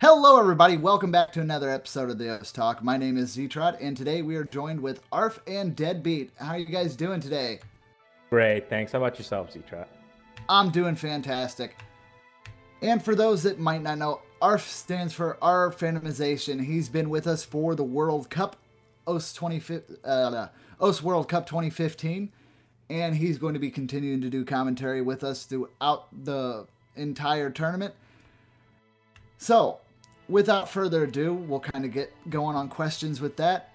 Hello, everybody. Welcome back to another episode of the Us Talk. My name is Zetrot, and today we are joined with Arf and Deadbeat. How are you guys doing today? Great, thanks. How about yourself, Z-Trot? I'm doing fantastic. And for those that might not know, ARF stands for rfandomization. He's been with us for the World Cup, OS World Cup 2015, and he's going to be continuing to do commentary with us throughout the entire tournament. So, without further ado, we'll kind of get going on questions with that.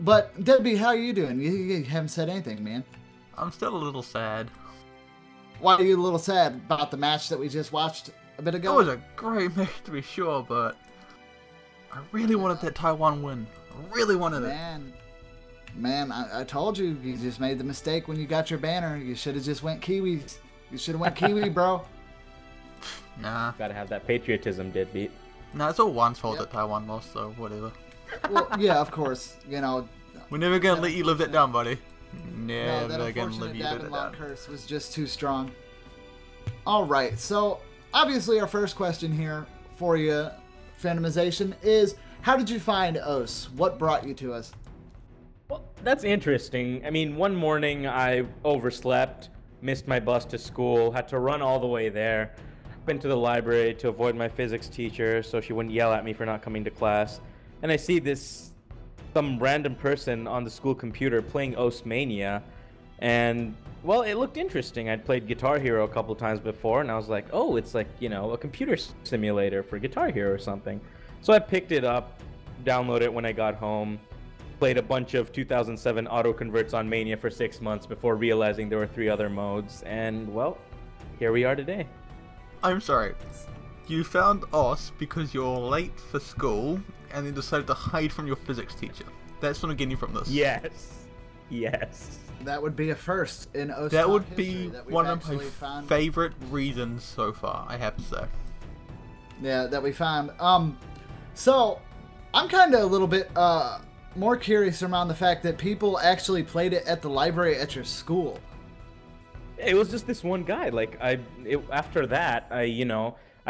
But, Debbie, how are you doing? You haven't said anything, man. I'm still a little sad. Why are you a little sad about the match that we just watched a bit ago? It was a great match to be sure, but I really wanted that Taiwan win. I really wanted it. Man, I told you, you just made the mistake when you got your banner. You should have just went Kiwis. You should have went Kiwi, bro. Nah. Gotta have that patriotism, Deadbeat. Nah, it's all one's fault that Taiwan lost, so whatever. Well, yeah, of course. You know. We're never gonna let you live that down, buddy. No, that Never gonna unfortunate let you live that Davenport down. curse was just too strong. Alright, so obviously our first question here for you, Fandomization, is how did you find OS? What brought you to us? Well, that's interesting. I mean, one morning I overslept, missed my bus to school, had to run all the way there. Went to the library to avoid my physics teacher so she wouldn't yell at me for not coming to class. And I see some random person on the school computer playing Mania, and well, it looked interesting. I'd played Guitar Hero a couple times before, and I was like, oh, it's like, you know, a computer simulator for Guitar Hero or something. So I picked it up, downloaded it when I got home, played a bunch of 2007 auto-converts on Mania for 6 months before realizing there were 3 other modes, and well, here we are today. I'm sorry. You found us because you're late for school and then decided to hide from your physics teacher. That's what I'm getting from this. Yes. Yes. That would be a first in OS That Talk would history be that we've one of actually my found. favorite reasons so far, I have to say. Yeah, that we found. So I'm kind of a little bit more curious around the fact that people actually played it at the library at your school. It was just this one guy. Like after that, I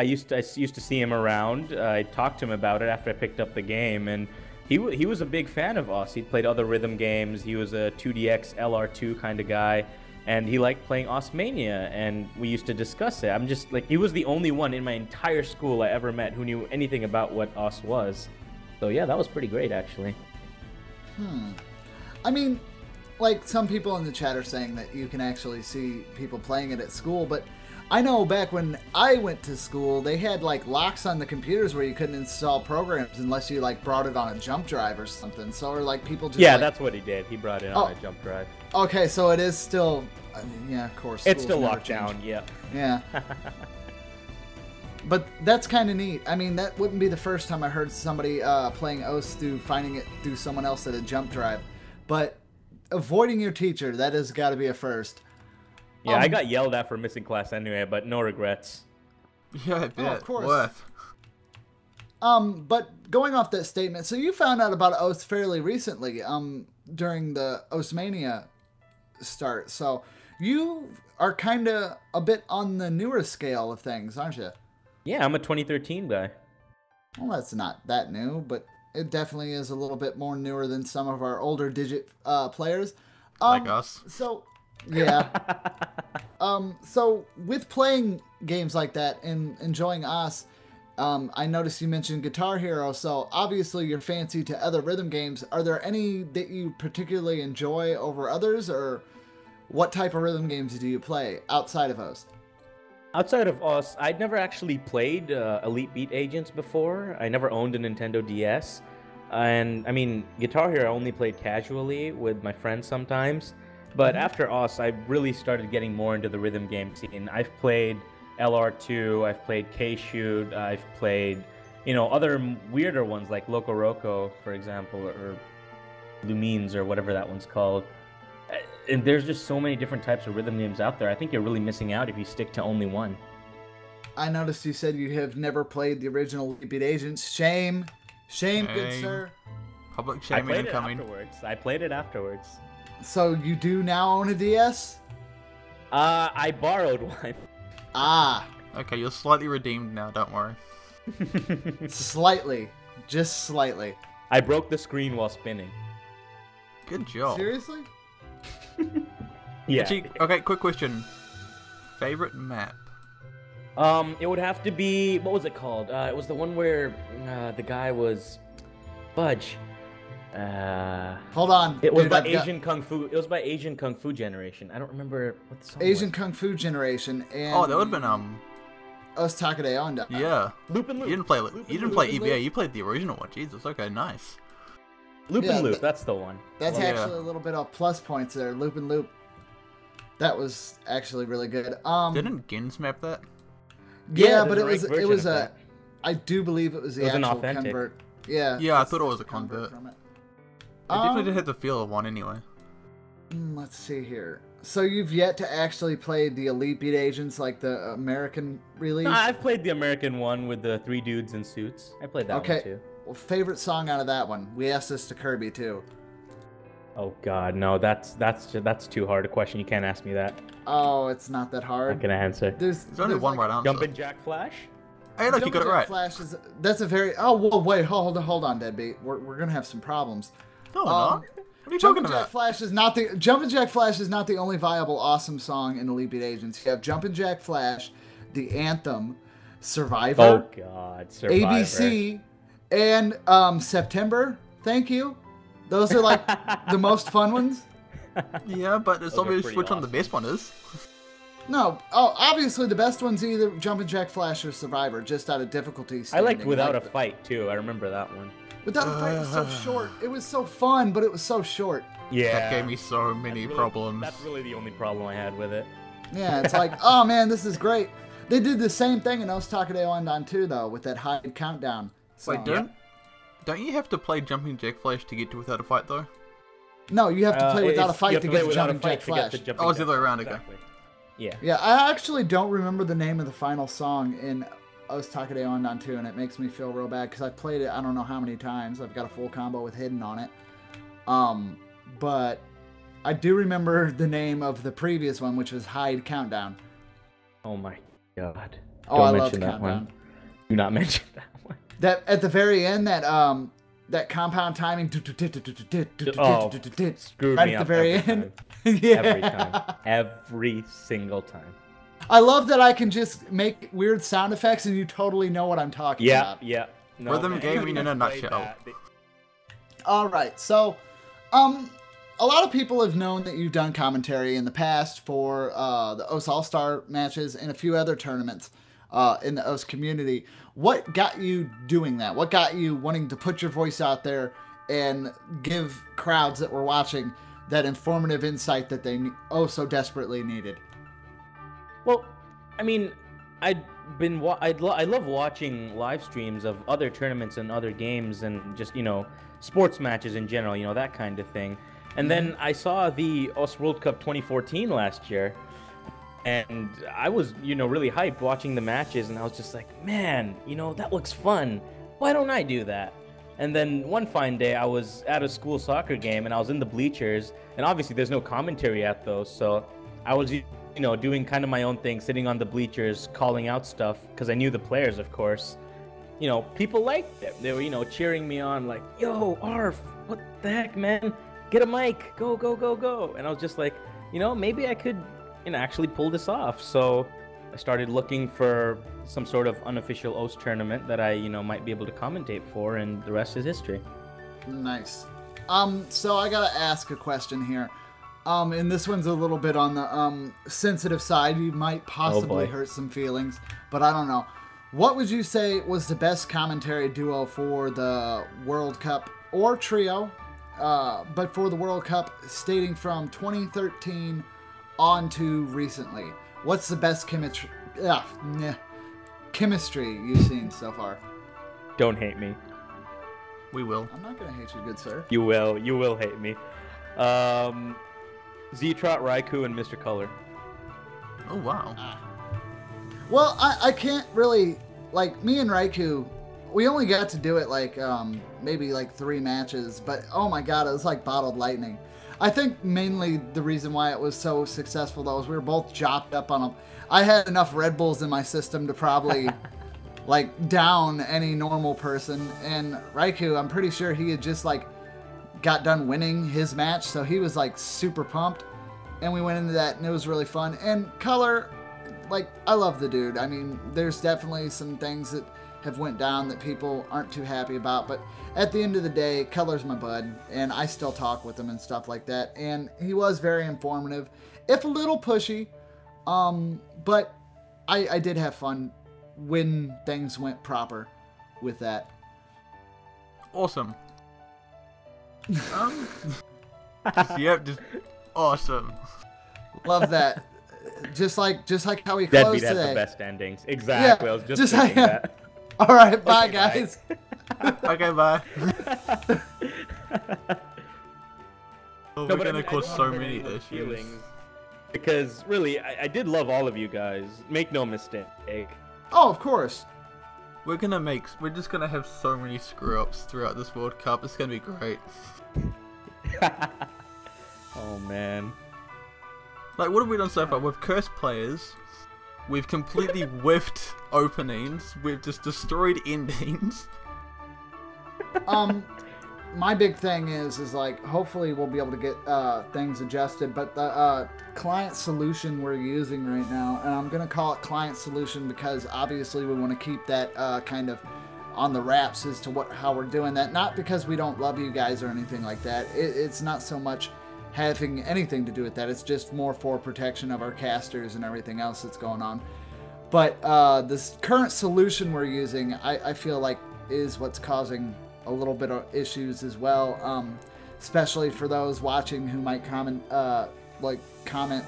used to see him around. I talked to him about it after I picked up the game, and he was a big fan of us. He played other rhythm games. He was a 2DX LR2 kind of guy, and he liked playing Mania, and we used to discuss it. I'm just like, he was the only one in my entire school I ever met who knew anything about what OS was. So yeah, that was pretty great actually. I mean, like, some people in the chat are saying that you can actually see people playing it at school, but I know back when I went to school, they had, like, locks on the computers where you couldn't install programs unless you, like, brought it on a jump drive or something. So, or, like, people just, Yeah, like... that's what he did. He brought it on a jump drive. Okay, so it is still... yeah, of course. It's still schools never locked down, change. yeah. Yeah. But that's kind of neat. I mean, that wouldn't be the first time I heard somebody playing OS through finding it through someone else at a jump drive. But avoiding your teacher, that has got to be a first. Yeah, I got yelled at for missing class anyway, but no regrets. Yeah, I bet. of course. Worth. But going off that statement, so you found out about OS fairly recently, during the Mania start. So you are kind of a bit on the newer scale of things, aren't you? Yeah, I'm a 2013 guy. Well, that's not that new, but it definitely is a little bit more newer than some of our older digit players. Like us. So, yeah. So with playing games like that and enjoying us, I noticed you mentioned Guitar Hero, so obviously you're fancy to other rhythm games. Are there any that you particularly enjoy over others, or what type of rhythm games do you play outside of those? Outside of us, I'd never actually played Elite Beat Agents before. I never owned a Nintendo DS. And, I mean, Guitar Hero I only played casually with my friends sometimes. But after us, I really started getting more into the rhythm game scene. I've played LR2, I've played K-Shoot, I've played, other weirder ones like Loco Roco, for example, or Lumines, or whatever that one's called. And there's just so many different types of rhythm games out there. I think you're really missing out if you stick to only one. I noticed you said you have never played the original Elite Beat Agents. Shame. Shame, good sir. Public shaming incoming. I played it afterwards. So you do now own a DS? I borrowed one. Ah. Okay, you're slightly redeemed now, don't worry. Slightly. Just slightly. I broke the screen while spinning. Good job. Seriously? Yeah. Actually, okay, quick question. Favorite map? It would have to be, what was it called? It was the one where the guy was Fudge. Hold on. It was dude, by I've got Asian Kung Fu. It was by Asian Kung Fu Generation. I don't remember what the song Asian was. Kung Fu Generation and Oh, that would have been Osaka de Onda. yeah. Loop and Loop. You didn't play Loop and you didn't Loop. play EBA. You played the original one. Jesus. Okay, nice. Loop Yeah, and Loop. That's the one. That's Yeah. actually a little bit of plus points there. Loop and Loop. That was actually really good. Didn't Gens map that? Yeah, there's but a it was ranked version of a. that. I do believe it was the It was an actual authentic. convert. Yeah. Yeah, I thought it was a convert. from it. It definitely did have the feel of one anyway. Let's see here. So you've yet to actually play the Elite Beat Agents, like the American release? No, I've played the American one with the 3 dudes in suits. I played that Okay. one too. Well, favorite song out of that one? We asked this to Kirby too. Oh God, no, that's too hard a question. You can't ask me that. Oh, it's not that I'm hard. not gonna answer. There's There's only one right answer. Jumpin' Jack Flash. Hey, look, you got it Jumpin' Jack right. Flash is that's a very. Oh, whoa, wait, hold on, Deadbeat. We're gonna have some problems. No, we're not. What are you Jumpin' talking Jack about? Flash is not the Jumpin' Jack Flash is not the only viable awesome song in Elite Beat Agents. You have Jumpin' Jack Flash, the anthem, Survivor, Oh God, Survivor. ABC, and September. Thank you. Those are like the most fun ones. Yeah, but it's Those are obvious pretty which one the awesome. best one is. No, oh, obviously the best one's either Jumpin' Jack Flash or Survivor, just out of difficulty. I standing. liked Without a Like, Fight too. I remember that one. Without a Fight was so short. It was so fun, but it was so short. Yeah. That gave me so many That's really- problems. That's really the only problem I had with it. Yeah, it's like, oh man, this is great. They did the same thing in Osaka de Ondan too, though, with that Hide Countdown song. Wait, don't you have to play Jumping Jack Flash to get to Without a Fight though? No, you have to play Without a You Fight have to play get to Without a Jumpin' Fight Jack to get Flash. to Jumping Oh, it's the Jack other way around, okay. Exactly. Yeah. Yeah, I actually don't remember the name of the final song in Osaka de Ondan 2, and it makes me feel real bad because I've played it I don't know how many times. I've got a full combo with Hidden on it. But I do remember the name of the previous one, which was Hide Countdown. Oh my God. Oh, Don't I love mention that Countdown. one. Do not mention that one. That at the very end, that compound timing. Oh, screwed right me at the up very every end. time. Yeah. Every time. Every single time. I love that I can just make weird sound effects and you totally know what I'm talking Yeah, about. yeah. No, Rhythm gaming in a played nutshell. that. All right, so a lot of people have known that you've done commentary in the past for the OS All-Star matches and a few other tournaments in the OS community. What got you doing that? What got you wanting to put your voice out there and give crowds that were watching that informative insight that they so desperately needed? Well, I mean, I love watching live streams of other tournaments and other games and just, sports matches in general, that kind of thing. And then I saw the OS World Cup 2014 last year, and I was, really hyped watching the matches, and I was just like, man, that looks fun. Why don't I do that? And then one fine day, I was at a school soccer game, and I was in the bleachers, and obviously there's no commentary at those, so I was, doing kind of my own thing, sitting on the bleachers, calling out stuff, because I knew the players, of course. People liked it. They were, cheering me on, like, yo, Arf, what the heck, man? Get a mic, go, go, go, go. And I was just like, maybe I could, actually pull this off. So I started looking for some sort of unofficial OS tournament that I, might be able to commentate for, and the rest is history. Nice. So I gotta ask a question here. And this one's a little bit on the sensitive side. You might possibly hurt some feelings, but I don't know. What would you say was the best commentary duo for the World Cup or trio, but for the World Cup, stating from 2013 on to recently? What's the best chemistry you've seen so far? Don't hate me. We will. I'm not gonna hate you, good sir. You will hate me. Z-Trot, Raikou, and Mr. Color. Oh, wow. Well, I can't really, like, me and Raikou, we only got to do it, like, maybe, like, 3 matches, but, oh my god, it was like bottled lightning. I think mainly the reason why it was so successful, though, is we were both jocked up on them. I had enough Red Bulls in my system to probably like down any normal person. And Raikou, I'm pretty sure he had just like got done winning his match, so he was like super pumped. And we went into that, and it was really fun. And Color, like, I love the dude. I mean, there's definitely some things that have went down that people aren't too happy about, but at the end of the day, Color's my bud, and I still talk with him and stuff like that. And he was very informative, if a little pushy, but I did have fun when things went proper with that. Awesome. Yep, just awesome. Love that. Just like how he Deadbeat closed has today. the best endings. Exactly. Yeah, I was just just thinking like- that. All right, bye, Okay, guys. Okay, bye. Oh, No, we're but I gonna mean, I cause don't so hurt many anyone's issues. feelings, because really, I did love all of you guys. Make no mistake. Oh, of course. We're just gonna have so many screw ups throughout this World Cup. It's gonna be great. Oh man. Like, what have we done so far? We've cursed players. We've completely whiffed openings. We've just destroyed endings. My big thing is like, hopefully we'll be able to get things adjusted, but the client solution we're using right now, and I'm gonna call it client solution because obviously we want to keep that kind of on the wraps as to how we're doing that. Not because we don't love you guys or anything like that. It's not so much having anything to do with that. It's just more for protection of our casters and everything else that's going on. But this current solution we're using, I feel like is what's causing a little bit of issues as well, especially for those watching who might comment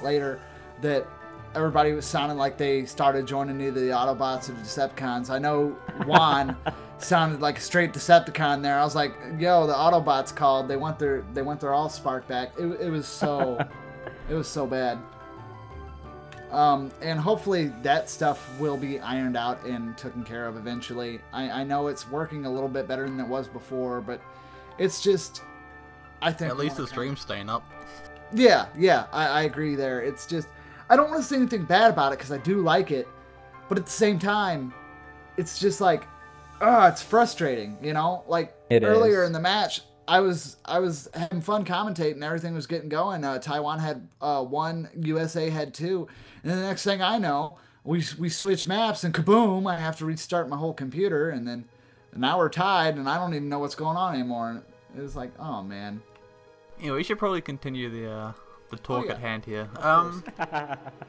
later that everybody was sounding like they started joining either the Autobots or the Decepticons. I know Juan sounded like a straight Decepticon there. I was like, yo, the Autobots called. They want their Allspark back. It was so it was so bad. And hopefully that stuff will be ironed out and taken care of eventually. I know it's working a little bit better than it was before, but it's just, I think... At least the stream's staying up. Yeah, I agree there. It's just, I don't want to say anything bad about it because I do like it, but at the same time, it's just like, it's frustrating, you know? Like, earlier in the match, I was having fun commentating, everything was getting going. Taiwan had 1, USA had 2, and then the next thing I know, we switched maps, and kaboom! I have to restart my whole computer, and then now we're tied, and I don't even know what's going on anymore. And it was like, oh man. Yeah, we should probably continue the talk at hand here.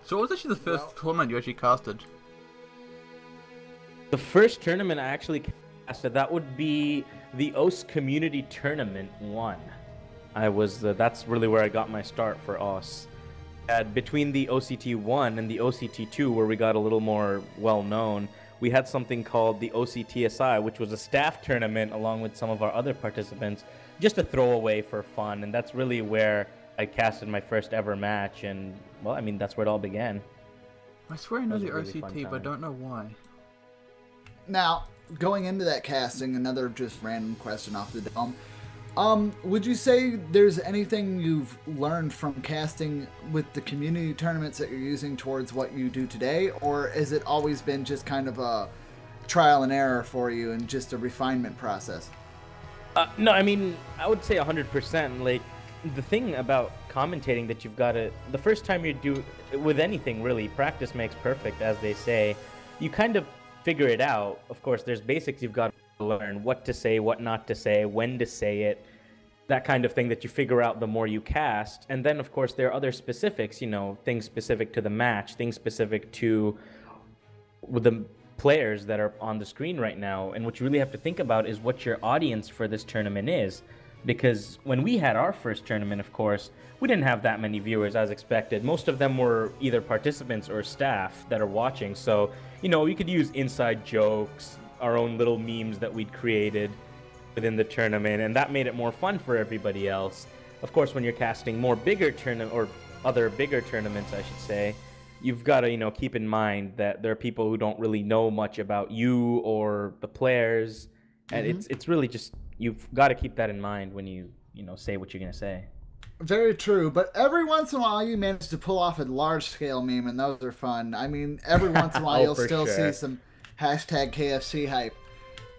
So what was actually the first tournament you actually casted? The first tournament I actually casted, that would be the OS Community Tournament 1. That's really where I got my start for OS. Between the OCT 1 and the OCT 2, where we got a little more well-known, we had something called the OCTSI, which was a staff tournament along with some of our other participants, just a throwaway for fun, and that's really where I casted my first ever match, and, well, I mean, that's where it all began. I swear I know the really fun OCT, but I time. don't know why. Now, going into that casting, another just random question off the dome. Would you say there's anything you've learned from casting with the community tournaments that you're using towards what you do today, or has it always been just kind of a trial and error for you and just a refinement process? No, I mean, I would say 100%. Like, the thing about commentating that you've got to, the first time you do, with anything really, practice makes perfect, as they say. You kind of figure it out. Of course, there's basics you've got to learn, what to say, what not to say, when to say it, that kind of thing that you figure out the more you cast. And then, of course, there are other specifics, you know, things specific to the match, things specific to the players that are on the screen right now. And what you really have to think about is what your audience for this tournament is. Because when we had our first tournament, of course, we didn't have that many viewers as expected. Most of them were either participants or staff that are watching. So, you know, we could use inside jokes, our own little memes that we'd created within the tournament, and that made it more fun for everybody else. Of course, when you're casting more bigger tournament or other bigger tournaments, I should say, you've got to, you know, keep in mind that there are people who don't really know much about you or the players, and it's really just, you've got to keep that in mind when you know, say what you're gonna say. Very true, but every once in a while you manage to pull off a large-scale meme, and those are fun. I mean, every once in a while you'll still see some hashtag KFC hype.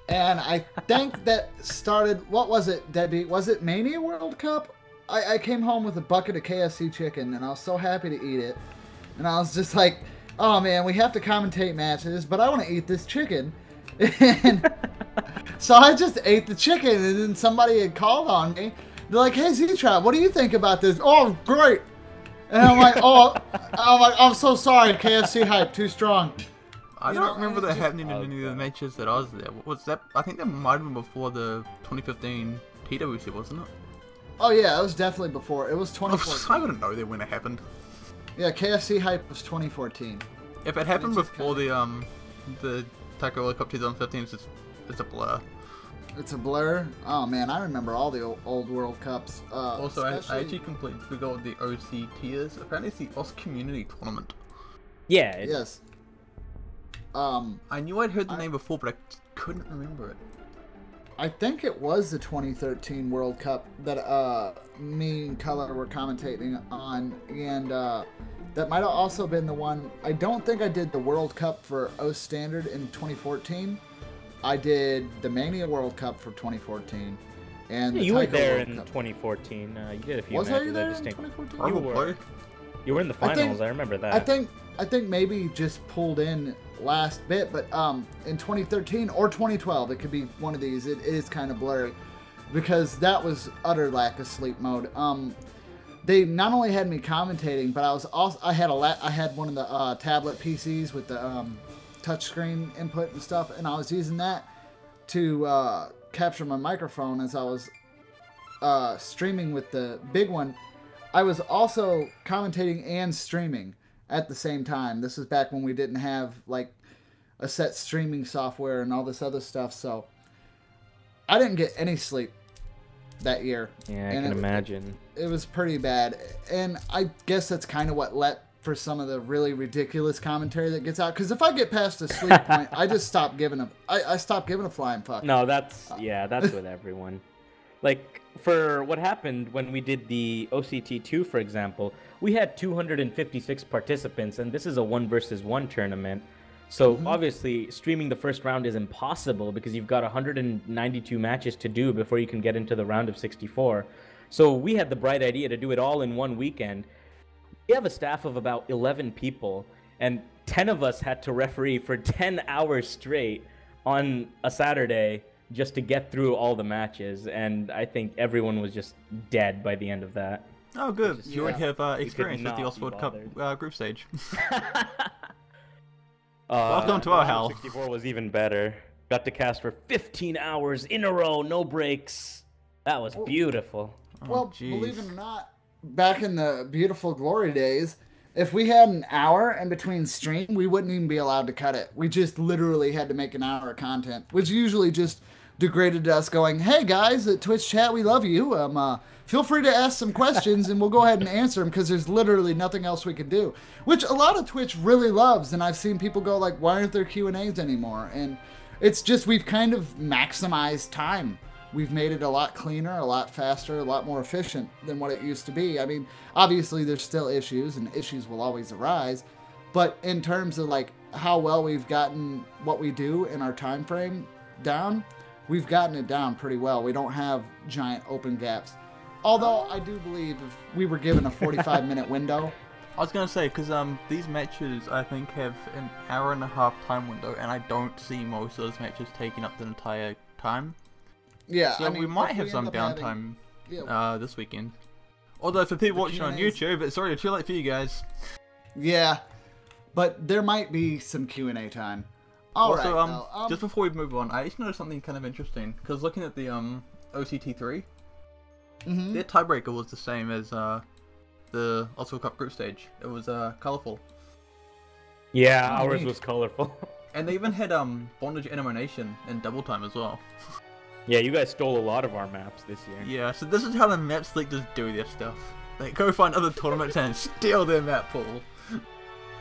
And I think that started, what was it, Debbie? Was it Mania World Cup? I came home with a bucket of KFC chicken, and I was so happy to eat it. And I was just like, oh man, we have to commentate matches, but I want to eat this chicken. And so I just ate the chicken, and then somebody had called on me. They're like, hey, Z-Trap, what do you think about this? Oh, great. And I'm like, I'm so sorry, KFC hype, too strong. I don't remember that happening in any of the matches that I was there. Was that? I think that might have been before the 2015 TWC, wasn't it? Oh yeah, it was definitely before. It was 2014. I wouldn't know that when it happened. Yeah, KFC hype was 2014. If it happened before the Taco World Cup 2015, it's a blur. It's a blur? Oh man, I remember all the old World Cups. Also, I actually completely forgot what the OCT is. Apparently it's the OS Community Tournament. Yeah. Yes. I knew I'd heard the name before, but I couldn't remember it. I think it was the 2013 World Cup that me and Color were commentating on, and that might have also been the one. I don't think I did the World Cup for OS Standard in 2014. I did the Mania World Cup for 2014. And yeah, the you were Taiko there World in Cup. 2014. You did a few Was matches. I there in 2014? Probably. You were in the finals. I remember that. I think maybe just pulled in last bit, but in 2013 or 2012, it could be one of these. It is kind of blurry because that was utter lack of sleep mode. They not only had me commentating, but I had one of the tablet PCs with the touchscreen input and stuff, and I was using that to capture my microphone as I was streaming with the big one. I was also commentating and streaming at the same time. This was back when we didn't have like a set streaming software and all this other stuff, so I didn't get any sleep that year. Yeah, I can imagine. It was pretty bad, and I guess that's kind of what let for some of the really ridiculous commentary that gets out. Because if I get past the sleep point, I just stop giving a. I stop giving a flying fuck. No, that's with everyone. Like for what happened when we did the OCT2, for example, we had 256 participants, and this is a 1 versus 1 tournament. So obviously, streaming the first round is impossible because you've got 192 matches to do before you can get into the round of 64. So we had the bright idea to do it all in one weekend. We have a staff of about 11 people, and 10 of us had to referee for 10 hours straight on a Saturday just to get through all the matches, and I think everyone was just dead by the end of that. Oh, good. You would have experience with the OS World Cup group stage. Welcome to our hell. 64 was even better. Got to cast for 15 hours in a row, no breaks. That was beautiful. Well, believe it or not, back in the beautiful glory days, if we had an hour in between stream, we wouldn't even be allowed to cut it. We just literally had to make an hour of content, which usually just degraded to us going, hey guys, at Twitch chat, we love you. Feel free to ask some questions and we'll go ahead and answer them because there's literally nothing else we can do, which a lot of Twitch really loves. And I've seen people go like, why aren't there Q&As anymore? And it's just, we've kind of maximized time. We've made it a lot cleaner, a lot faster, a lot more efficient than what it used to be. I mean, obviously there's still issues and issues will always arise, but in terms of like how well we've gotten what we do in our time frame down, we've gotten it down pretty well. We don't have giant open gaps. Although I do believe if we were given a 45-minute window. I was going to say, because these matches, I think, have an hour and a half time window, and I don't see most of those matches taking up the entire time. Yeah, so I mean, we might have some downtime this weekend. Although for people watching on YouTube, it's already too late for you guys. Yeah, but there might be some Q&A time. Also, just before we move on, I actually noticed something kind of interesting, because looking at the OCT3, their tiebreaker was the same as the Oslo Cup group stage. It was colourful. Yeah, ours was colourful. And they even had bondage animation in double time as well. Yeah, you guys stole a lot of our maps this year. Yeah, so this is how the maps league just do their stuff. They go find other tournaments and steal their map pool.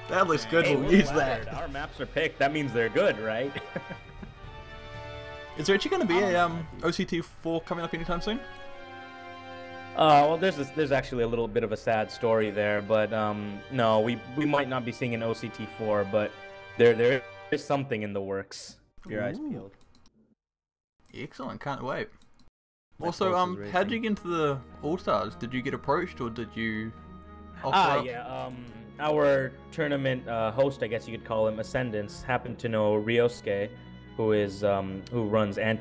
That looks good, we'll use that. Our maps are picked, that means they're good, right? Is there actually going to be a OCT4 coming up anytime soon? Well, there's actually a little bit of a sad story there, but no, we might not be seeing an OCT4, but there There's something in the works. Your eyes Ooh. peeled. Excellent, can't wait. My Also, pulse is how did you racing. get into the All-Stars? Did you get approached or did you offer up? Yeah. Our tournament host, I guess you could call him, Ascendance, happened to know Ryosuke, who is who runs an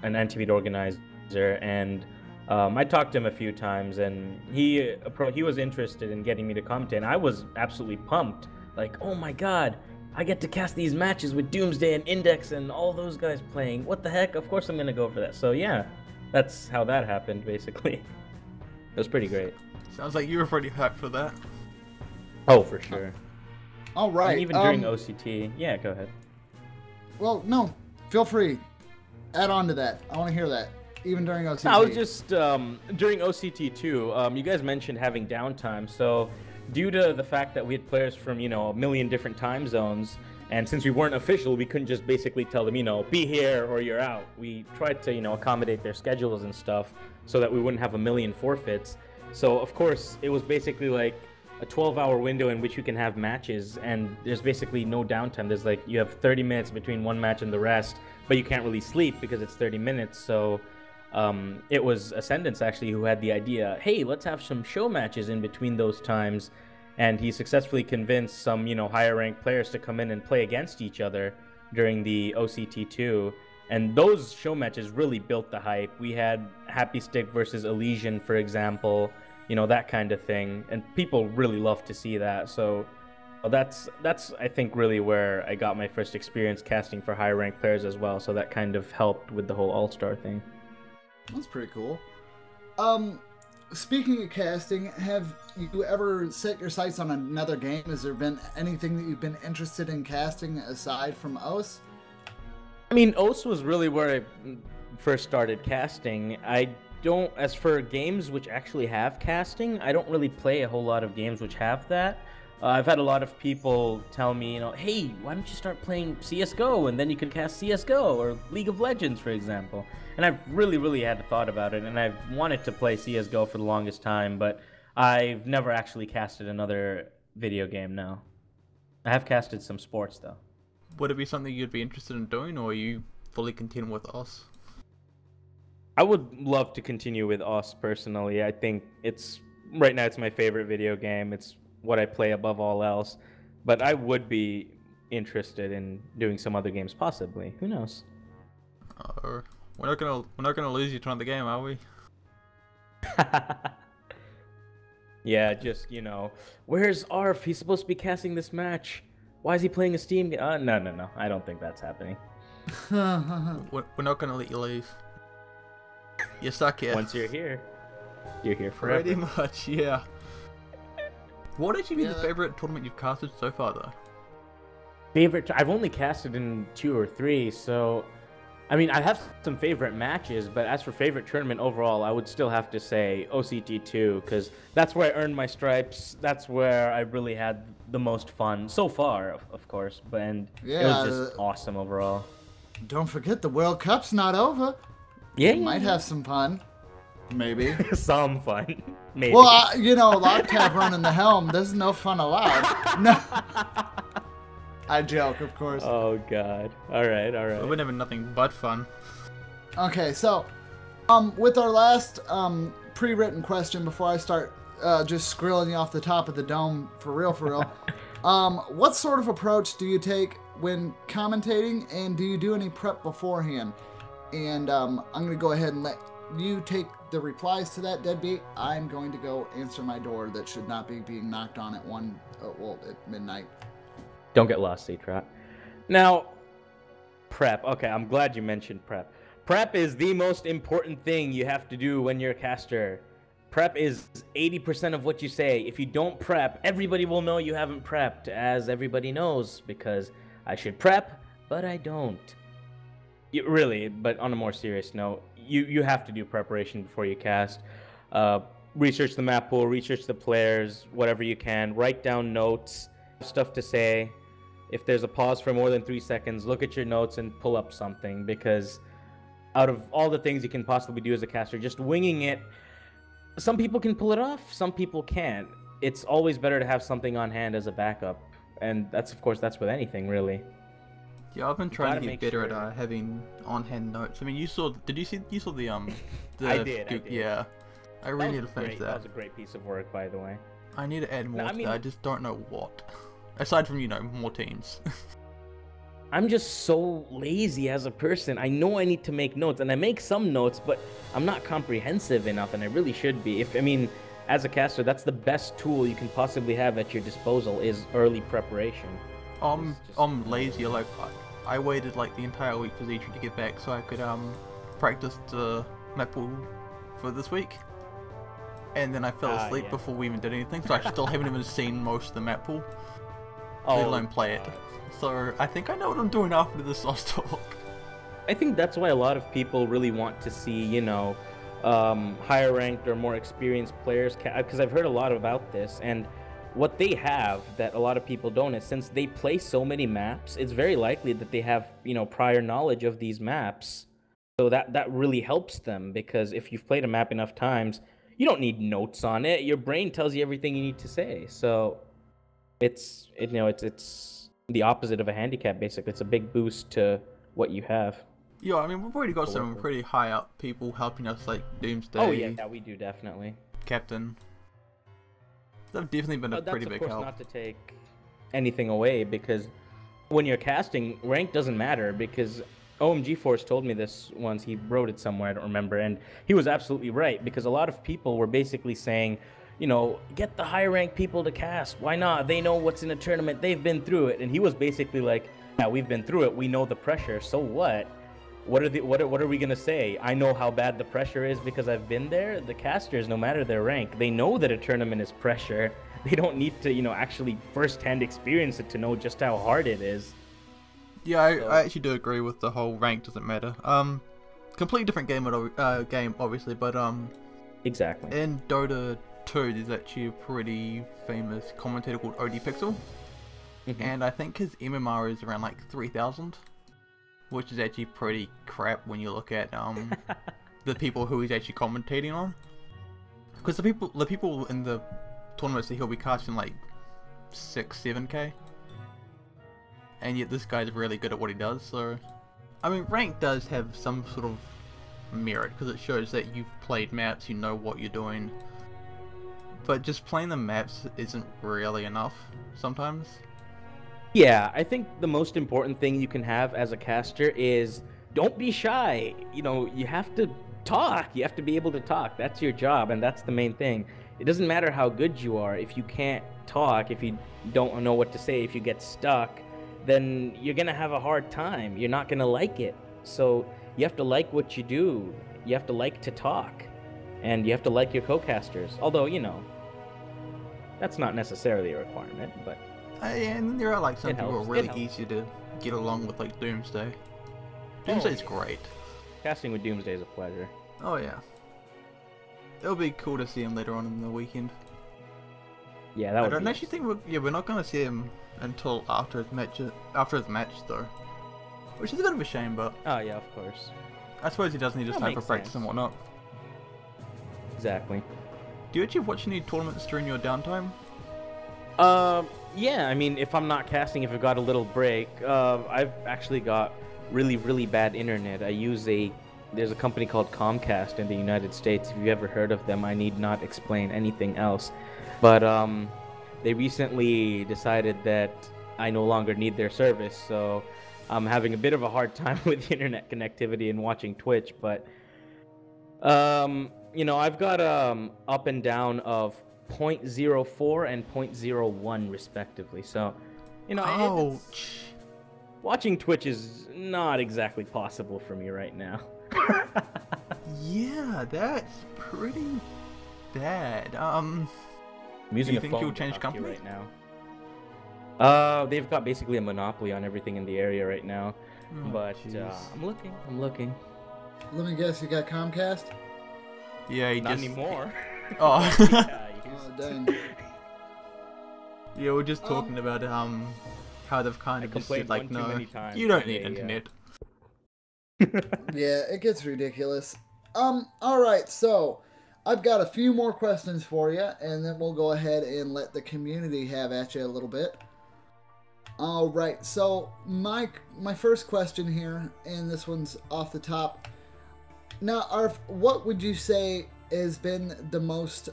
anti-meat organizer, and I talked to him a few times, and he was interested in getting me to commentate, and I was absolutely pumped. Like, oh my god, I get to cast these matches with Doomsday and Index and all those guys playing. What the heck? Of course I'm gonna go for that. So yeah, that's how that happened, basically. It was pretty great. Sounds like you were pretty hyped for that. Oh, for sure. All right. And even during OCT. Yeah, go ahead. Well, no, feel free. Add on to that. I want to hear that. Even during OCT. I was just during OCT too. You guys mentioned having downtime, so due to the fact that we had players from a million different time zones, and since we weren't official, we couldn't just basically tell them be here or you're out. We tried to accommodate their schedules and stuff so that we wouldn't have a million forfeits. So of course it was basically like a 12-hour window in which you can have matches, and there's basically no downtime. There's you have 30 minutes between one match and the rest, but you can't really sleep because it's 30 minutes. So it was Ascendance actually who had the idea, hey, let's have some show matches in between those times, and he successfully convinced some higher ranked players to come in and play against each other during the OCT2, and those show matches really built the hype. We had Happy Stick versus Elysian, for example, that kind of thing, and people really love to see that. So that's I think really where I got my first experience casting for higher ranked players as well, so that kind of helped with the whole all-star thing. That's pretty cool. Speaking of casting, have you ever set your sights on another game? Has there been anything that you've been interested in casting aside from OS? I mean, OS was really where I first started casting. As for games which actually have casting, I don't really play a whole lot of games which have that. I've had a lot of people tell me, hey, why don't you start playing CSGO, and then you can cast CSGO, or League of Legends, for example. And I've really had thought about it, and I've wanted to play CSGO for the longest time, but I've never actually casted another video game, no. I have casted some sports, though. Would it be something you'd be interested in doing, or are you fully content with us? I would love to continue with OS personally. I think right now it's my favorite video game. It's what I play above all else. But I would be interested in doing some other games possibly. Who knows? We're not gonna lose you to another game, are we? Yeah, just where's Arf? He's supposed to be casting this match. Why is he playing a Steam game? No. I don't think that's happening. We're not gonna let you leave. You're stuck here. Once you're here forever. Pretty much, yeah. What would you be the favorite tournament you've casted so far, though? I've only casted in 2 or 3, so I mean, I have some favorite matches, but as for favorite tournament overall, I would still have to say OCT2, because that's where I earned my stripes. That's where I really had the most fun so far, of course, and it was just awesome overall. Don't forget the World Cup's not over. Yeah, you might have some fun. Maybe. Some fun. Maybe. Well, Loctave running the helm. There's no fun allowed. No. I joke, of course. Oh, God. All right. We've been having nothing but fun. Okay, so, with our last pre-written question before I start just skrilling you off the top of the dome for real, what sort of approach do you take when commentating, and do you do any prep beforehand? And I'm going to go ahead and let you take the replies to that, Deadbeat. I'm going to go answer my door that should not be being knocked on at at midnight. Don't get lost, C-Trot. Now, prep. Okay, I'm glad you mentioned prep. Prep is the most important thing you have to do when you're a caster. Prep is 80% of what you say. If you don't prep, everybody will know you haven't prepped, as everybody knows, because I should prep, but I don't. Really, but on a more serious note, you have to do preparation before you cast. Research the map pool, research the players, whatever you can. Write down notes, stuff to say. If there's a pause for more than 3 seconds, look at your notes and pull up something, because out of all the things you can possibly do as a caster, just winging it, some people can pull it off, some people can't. It's always better to have something on hand as a backup, and that's with anything, really. Yeah, I've been trying to get better at having on-hand notes. I mean, you saw the I did. Yeah, I really need to finish that. That was a great piece of work, by the way. I need to add more to that. I just don't know what. Aside from, more teams. I'm just so lazy as a person. I know I need to make notes, and I make some notes, but I'm not comprehensive enough, and I really should be. As a caster, that's the best tool you can possibly have at your disposal is early preparation. I'm lazy. Like, I waited like the entire week for Zetra to get back so I could practice the map pool for this week. And then I fell asleep before we even did anything, so I still haven't even seen most of the map pool, let alone play it. So I think I know what I'm doing after this last talk. I think that's why a lot of people really want to see, higher ranked or more experienced players, because I've heard a lot about this, and what they have that a lot of people don't is since they play so many maps, it's very likely that they have, prior knowledge of these maps. So that really helps them, because if you've played a map enough times, you don't need notes on it. Your brain tells you everything you need to say. So it's the opposite of a handicap, basically. It's a big boost to what you have. Yeah, I mean, we've already got some pretty high up people helping us, like Doomsday. Oh yeah, we do, definitely. Captain. They've definitely been a pretty big help. Of course, not to take anything away, because when you're casting, rank doesn't matter, because OMG Force told me this once. He wrote it somewhere, I don't remember, and he was absolutely right, because a lot of people were basically saying, get the high rank people to cast. Why not? They know what's in a tournament. They've been through it. And he was basically like, yeah, we've been through it. We know the pressure. So what? What are we gonna say? I know how bad the pressure is because I've been there. The casters, no matter their rank, they know that a tournament is pressure. They don't need to, actually first-hand experience it to know just how hard it is. Yeah, I actually do agree with the whole rank doesn't matter. Completely different game, obviously, but exactly. In Dota 2, there's actually a pretty famous commentator called OD Pixel, and I think his MMR is around like 3,000, which is actually pretty crap when you look at the people who he's actually commentating on. Because the people in the tournaments that he'll be casting like 6-7k, and yet this guy's really good at what he does. So, I mean, rank does have some sort of merit because it shows that you've played maps, you know what you're doing. But just playing the maps isn't really enough sometimes. Yeah, I think the most important thing you can have as a caster is don't be shy. You have to talk. You have to be able to talk. That's your job, and that's the main thing. It doesn't matter how good you are. If you can't talk, if you don't know what to say, if you get stuck, then you're going to have a hard time. You're not going to like it. So you have to like what you do. You have to like to talk. And you have to like your co-casters. Although, that's not necessarily a requirement, but... and there are like some people who are really easy to get along with, like Doomsday. Doomsday's great. Casting with Doomsday is a pleasure. Oh yeah. It'll be cool to see him later on in the weekend. Yeah, that would be... I don't actually think we're not going to see him until after his match though. Which is a bit of a shame, but... Oh yeah, of course. I suppose he does need his time for practice and whatnot. Exactly. Do you actually watch any tournaments during your downtime? Yeah, I mean, if I'm not casting, if I've got a little break, I've actually got really, really bad internet. There's a company called Comcast in the United States. If you've ever heard of them, I need not explain anything else. But, they recently decided that I no longer need their service, so I'm having a bit of a hard time with internet connectivity and watching Twitch, but, I've got, up and down of 0.04 and 0.01 respectively, so watching Twitch is not exactly possible for me right now. Yeah, that's pretty bad. I'm using a phone you'll change company right now. They've got basically a monopoly on everything in the area right now. But I'm looking. Let me guess, you got Comcast? Yeah, not anymore. Oh. Oh, dang. Yeah, we're just talking about how they've kind of just said like, no, you don't need internet. Yeah, it gets ridiculous. Alright, so I've got a few more questions for you, and then we'll go ahead and let the community have at you a little bit. All right. So my first question here, and this one's off the top. Now, Arf, what would you say has been the most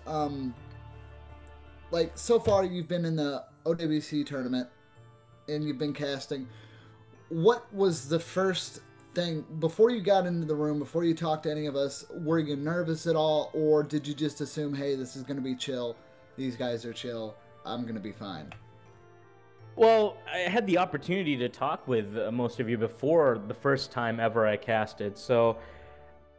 like so far? You've been in the OWC tournament, and you've been casting. What was the first thing before you got into the room, before you talked to any of us? Were you nervous at all, or did you just assume, hey, this is going to be chill, these guys are chill, I'm going to be fine? Well, I had the opportunity to talk with most of you before the first time ever I casted, so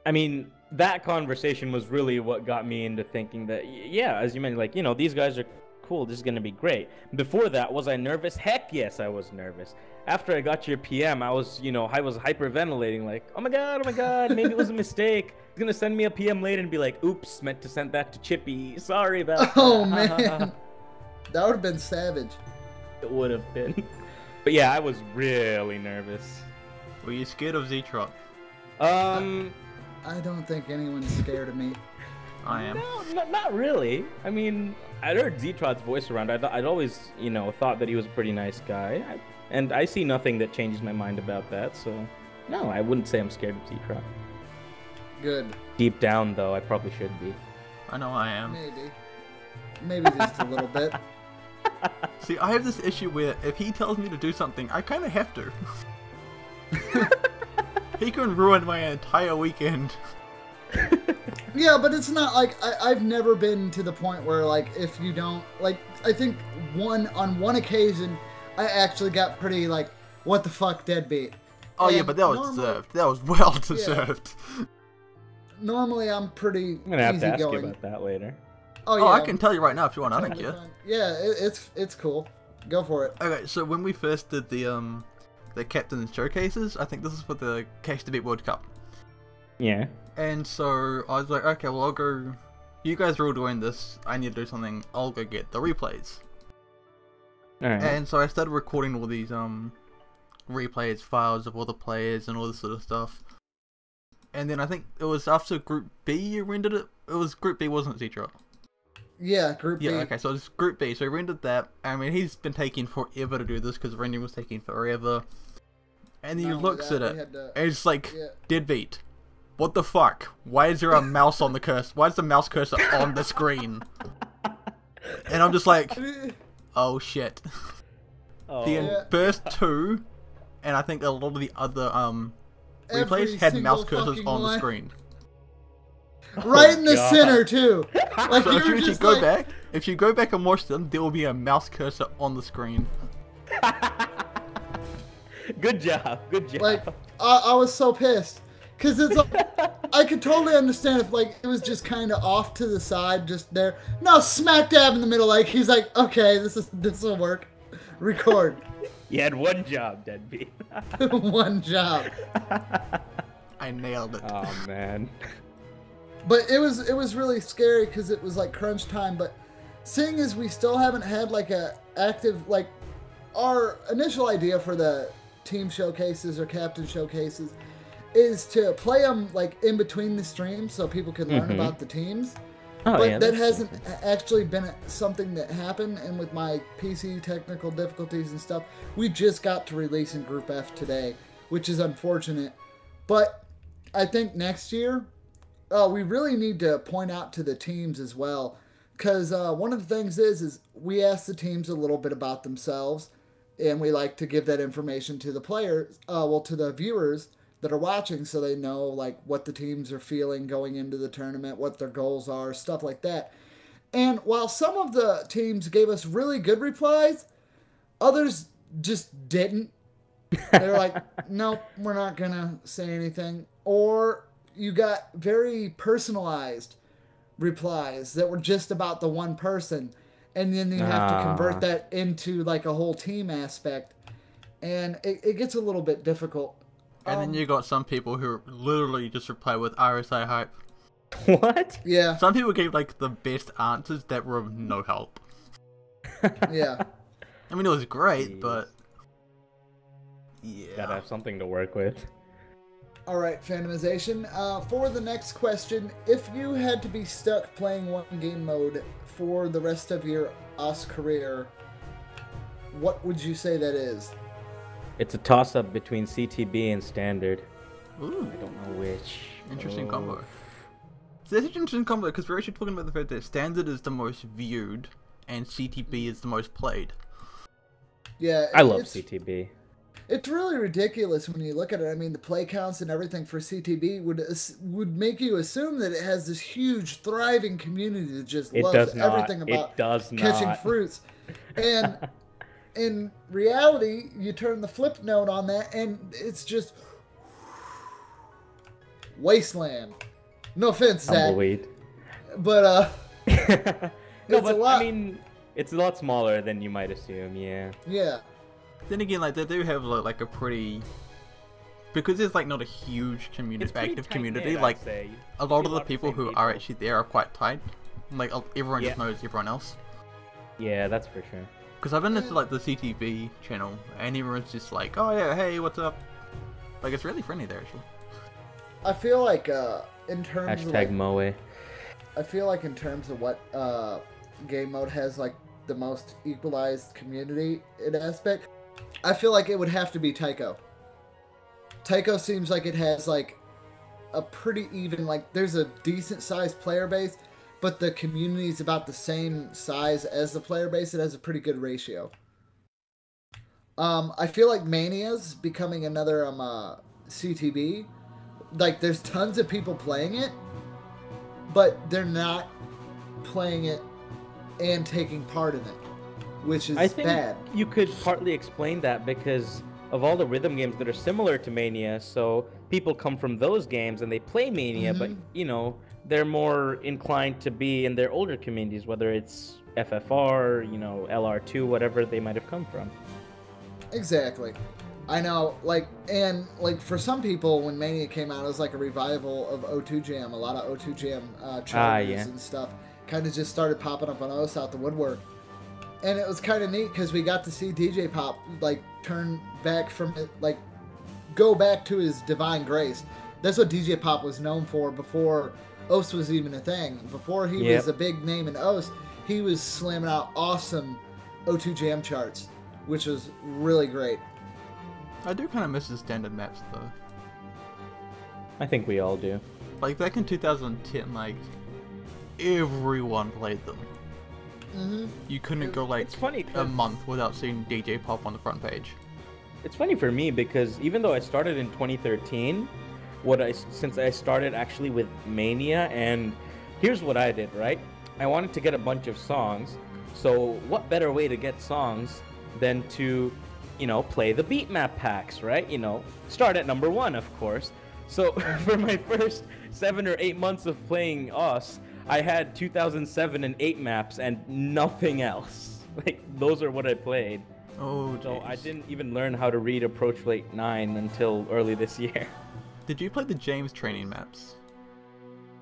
I mean, that conversation was really what got me into thinking that, yeah, as you mentioned, like, you know, these guys are cool, this is going to be great. Before that, was I nervous? Heck yes, I was nervous. After I got your PM, I was hyperventilating, like, oh my god, maybe it was a mistake. He's gonna send me a PM later and be like, oops, meant to send that to Chippy. Sorry about that. Oh man, that would have been savage. It would have been. But yeah, I was really nervous. Were you scared of Z-Trot? I don't think anyone's scared of me. I am. No, not really. I mean, I'd heard Z-Trot's voice around. I'd always, you know, thought that he was a pretty nice guy. And I see nothing that changes my mind about that, so no, I wouldn't say I'm scared of Z-Trot. Good. Deep down, though, I probably should be. I know I am. Maybe just a little bit. See, I have this issue where if he tells me to do something, I kind of have to. He can ruin my entire weekend. Yeah, but it's not like I've never been to the point where, like, if you don't, like, I think on one occasion I actually got pretty, like, what the fuck, deadbeat. Oh and yeah, but that was deserved. That was well deserved. Yeah. Normally I'm pretty I'm gonna have to ask you going. about that later. Oh yeah, I can tell you right now if you want. I don't care. Yeah, it's cool. Go for it. Okay, so when we first did the captain showcases, I think this is for the Cash to Beat World Cup. Yeah. And so I was like, okay, well I'll go. You guys are all doing this. I need to do something. I'll go get the replays. Alright. And so I started recording all these replays files of all the players and all this sort of stuff. And then I think it was after Group B you rendered it. It was Group B, wasn't it, Z-Trot? Yeah, Group B. Yeah, okay, so it's Group B. So he rendered that. I mean, he's been taking forever to do this because rendering was taking forever. And then he looks at it, and it's like, deadbeat. What the fuck? Why is there a mouse on the cursor? Why is the mouse cursor on the screen? And I'm just like, oh shit. Oh. The first two, and I think a lot of the other replays had mouse cursors on the screen. Right in the center too. Like so if you go back and watch them, there will be a mouse cursor on the screen. Good job. Like I was so pissed because it's I could totally understand if like it was just kind of off to the side, just there. No, smack dab in the middle. Like he's like, okay, this will work. Record. You had one job, deadbeat. One job. I nailed it. Oh man. But it was really scary because it was like crunch time. But seeing as we still haven't had like a active, like our initial idea for the team showcases or captain showcases is to play them like in between the streams so people can learn about the teams. Oh, but yeah, that hasn't actually been something that happened, and with my PC technical difficulties and stuff, we just got to release in Group F today, which is unfortunate. But I think next year, we really need to point out to the teams as well, because one of the things is we ask the teams a little bit about themselves, and we like to give that information to the players, to the viewers that are watching, so they know like what the teams are feeling going into the tournament, what their goals are, stuff like that. And while some of the teams gave us really good replies, others just didn't. They're like, nope, we're not gonna say anything. Or you got very personalized replies that were just about the one person, and then you have to convert that into like a whole team aspect, and it gets a little bit difficult. And then you got some people who literally just reply with RSI hype. What? Yeah. Some people gave like the best answers that were of no help. Yeah. I mean, it was great, but yeah. Gotta have something to work with. All right, Fandomization. For the next question, if you had to be stuck playing one game mode for the rest of your OS career, what would you say that is? It's a toss-up between CTB and Standard. Ooh. I don't know which. Interesting combo. So that's an interesting combo because we're actually talking about the fact that Standard is the most viewed and CTB is the most played. Yeah, I love CTB. It's really ridiculous when you look at it. I mean, the play counts and everything for CTB would make you assume that it has this huge, thriving community that just loves everything about catching fruits. And in reality, you turn the flip note on that, and it's just wasteland. No offense, Zach. Tumbleweed. But no, but I mean, it's a lot smaller than you might assume. Yeah. Yeah. Then again, like they do have like a pretty, because there's like not a huge community, active community. Like a lot of the people who are actually there are quite tight. Like everyone just knows everyone else. Yeah, that's for sure. Because I've been into like the CTB channel, and everyone's just like, "Oh yeah, hey, what's up?" Like it's really friendly there actually. I feel like in terms of Moe. I feel like in terms of what game mode has like the most equalized community in aspect, I feel like it would have to be Taiko. Taiko seems like it has like a pretty even, like there's a decent sized player base, but the community is about the same size as the player base. It has a pretty good ratio. I feel like Mania's becoming another CTB. Like there's tons of people playing it, but they're not playing it and taking part in it, which is I think bad. You could partly explain that because of all the rhythm games that are similar to Mania, so people come from those games and they play Mania, but you know, they're more inclined to be in their older communities, whether it's FFR, you know, LR2, whatever they might have come from. Exactly. I know, like, and like for some people, when Mania came out, it was like a revival of O2 Jam. A lot of O2 Jam charters and stuff kind of just started popping up on OS out the woodwork. And it was kind of neat because we got to see DJ Pop like turn back from it, like go back to his divine grace. That's what DJ Pop was known for before OS was even a thing. Before he was a big name in OS, he was slamming out awesome O2 Jam charts, which was really great. I do kind of miss the standard maps though. I think we all do. Like back in 2010, like everyone played them. You couldn't go like a month without seeing DJ Pop on the front page. It's funny for me because even though I started in 2013, since I started actually with Mania, and here's what I did, right? I wanted to get a bunch of songs, so what better way to get songs than to, you know, play the beat map packs, right? You know, start at number 1, of course. So for my first 7 or 8 months of playing OS, I had 2007 and 8 maps and nothing else. Like, those are what I played. Oh, so geez. I didn't even learn how to read Approach Rate 9 until early this year. Did you play the James training maps?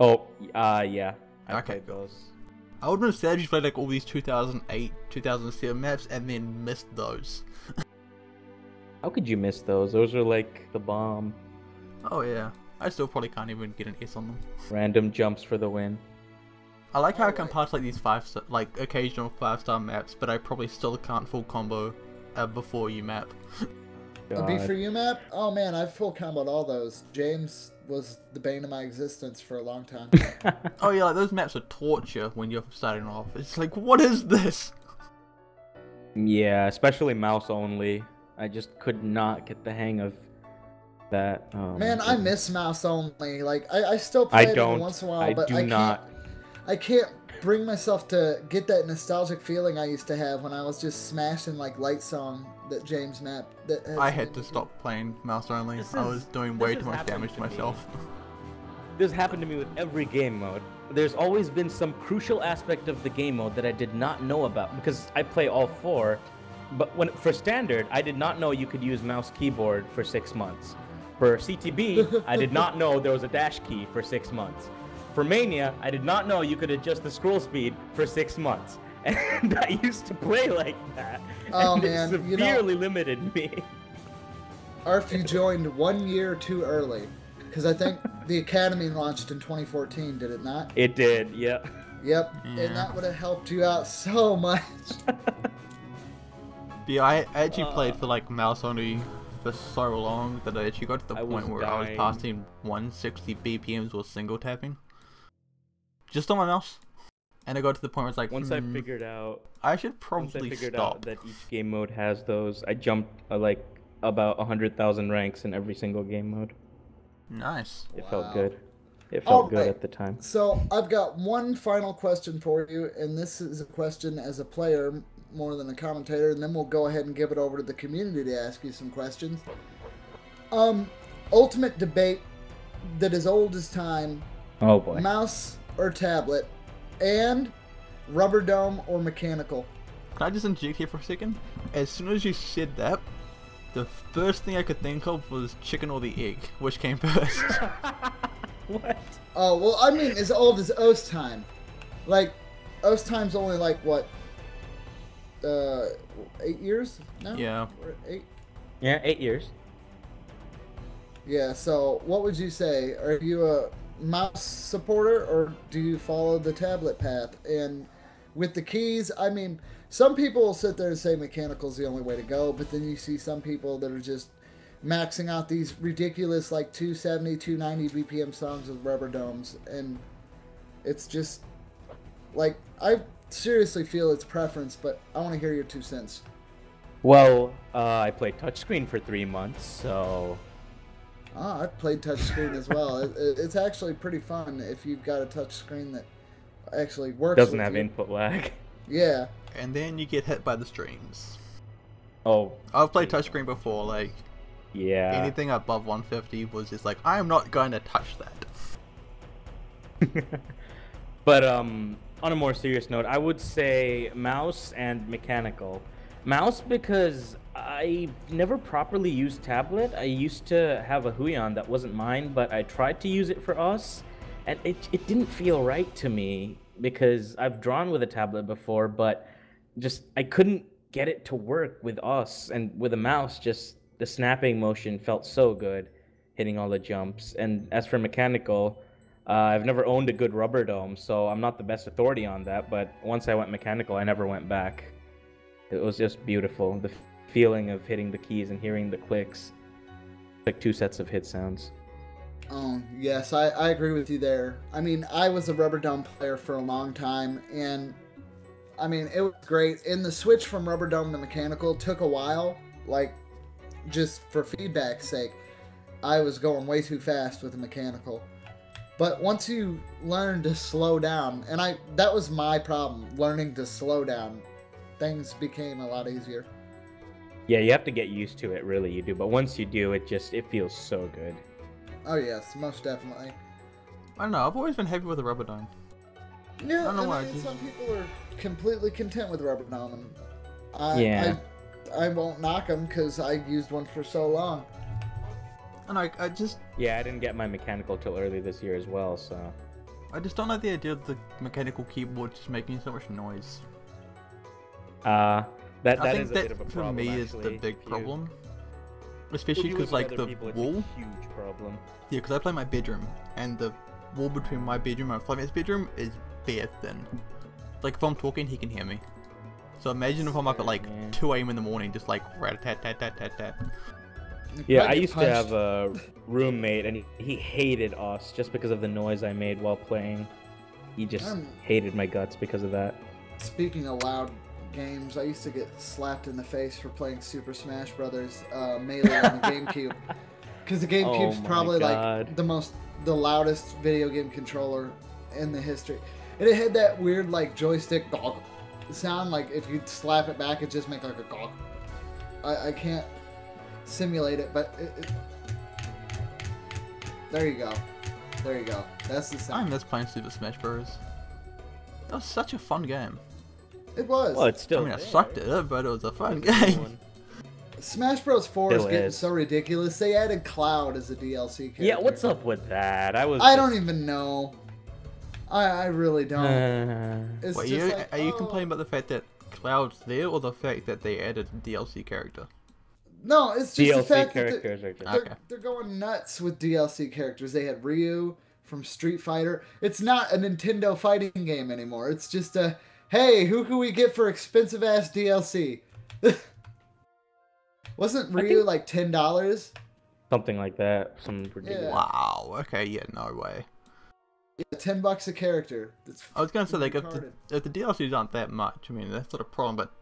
Oh, yeah. I played those. I would have said you played like all these 2008, 2007 maps and then missed those. How could you miss those? Those are like the bomb. Oh yeah. I still probably can't even get an S on them. Random jumps for the win. I like how I can pass like these occasional 5-star maps, but I probably still can't full combo before you map. A B for you map? Oh man, I've full comboed all those. James was the bane of my existence for a long time. Oh yeah, like those maps are torture when you're starting off. It's like, what is this? Yeah, especially mouse only. I just could not get the hang of that. Man, I miss mouse only. Like I still play it every once in a while, but I can't bring myself to get that nostalgic feeling I used to have when I was just smashing like Light Song, that James map. I had to stop playing mouse only. I was doing way too much damage to myself. This happened to me with every game mode. There's always been some crucial aspect of the game mode that I did not know about because I play all 4. But for standard, I did not know you could use mouse keyboard for 6 months. For CTB, I did not know there was a dash key for 6 months. For Mania, I did not know you could adjust the scroll speed for 6 months. And I used to play like that. Oh and man, it severely limited me. Arf, you joined 1 year too early. Because I think the Academy launched in 2014, did it not? It did, yeah. Yep, and that would have helped you out so much. Yeah, I actually played for like mouse only for so long that I actually got to the point where I was passing 160 BPMs with single tapping. Just on my mouse. And I got to the point where it's like, once I figured out, I should probably once I figured stop. out that each game mode has those, I jumped like about 100,000 ranks in every single game mode. Nice. It felt good. It felt good at the time. So I've got one final question for you, and this is a question as a player more than a commentator, and then we'll go ahead and give it over to the community to ask you some questions. Ultimate debate that is old as time. Oh boy. Mouse or tablet, and rubber dome or mechanical. Can I just interject here for a second? As soon as you said that, the first thing I could think of was chicken or the egg. Which came first? What? Oh, well, I mean, as old as OS time. Like, OS time's only like, what, 8 years now? Yeah. 8? Yeah, 8 years. Yeah, so what would you say? Are you a mouse supporter, or do you follow the tablet path? And with the keys, I mean, some people will sit there and say mechanical's the only way to go, but then you see some people that are just maxing out these ridiculous like 270, 290 BPM songs with rubber domes, and it's just like, I seriously feel it's preference, but I want to hear your 2 cents. Well, I played touchscreen for 3 months, so... I've played touchscreen as well. It's actually pretty fun if you've got a touchscreen that actually works. Doesn't have input lag. Yeah. And then you get hit by the streams. Oh. I've played touchscreen before, like... Yeah. Anything above 150 was just like, I am not going to touch that. But on a more serious note, I would say mouse and mechanical. Mouse because I never properly used tablet. I used to have a Huion that wasn't mine, but I tried to use it for us, and it didn't feel right to me because I've drawn with a tablet before, but just I couldn't get it to work with us, and with a mouse, just the snapping motion felt so good, hitting all the jumps. And as for mechanical, I've never owned a good rubber dome, so I'm not the best authority on that, but once I went mechanical, I never went back. It was just beautiful. The feeling of hitting the keys and hearing the clicks. Like 2 sets of hit sounds. Oh, yes, I agree with you there. I mean, I was a rubber dome player for a long time, and I mean, it was great. And the switch from rubber dome to mechanical took a while, like, just for feedback's sake. I was going way too fast with the mechanical. But once you learn to slow down, and that was my problem, learning to slow down, things became a lot easier. Yeah, you have to get used to it, really, you do. But once you do, it feels so good. Oh yes, most definitely. I don't know, I've always been happy with the rubber dome. Yeah, I don't know why. Some people are completely content with rubber dome. I won't knock them because I used one for so long. And I just... Yeah, I didn't get my mechanical till early this year as well, so... I just don't like the idea of the mechanical keyboard just making so much noise. That I think is a bit of a problem, for me actually, is the big problem. Especially because like the wall... Huge problem. Yeah, because I play my bedroom, and the wall between my bedroom and my flatmate's bedroom is bare thin. Like if I'm talking, he can hear me. So imagine if I'm up at like 2 AM in the morning, just like rat-tat-tat-tat-tat-tat. Yeah, I used to have a roommate, and he hated us just because of the noise I made while playing. He just hated my guts because of that. Speaking of loud games, I used to get slapped in the face for playing Super Smash Brothers Melee on the GameCube. Because the GameCube's probably like the loudest video game controller in the history. And it had that weird like joystick gog sound, like if you slap it back, it just make like a gog. I can't simulate it, but there you go. There you go. That's the sound. I miss playing Super Smash Bros. That was such a fun game. It was. Well, it's still. I mean, I sucked at it, but it was a fun game. Smash Bros. 4 is getting so ridiculous. They added Cloud as a DLC character. Yeah, what's up with that? I don't even know. I really don't. Wait, are you complaining about the fact that Cloud's there, or the fact that they added a DLC character? No, it's just the fact that they're going nuts with DLC characters. They had Ryu from Street Fighter. It's not a Nintendo fighting game anymore. It's just a, hey, who can we get for expensive-ass DLC? Wasn't Ryu like $10? Something like that. Some ridiculous. Yeah. Wow. Okay. Yeah. No way. Yeah, $10 a character. That's I was gonna say like retarded. if the DLCs aren't that much, I mean that's not a problem. But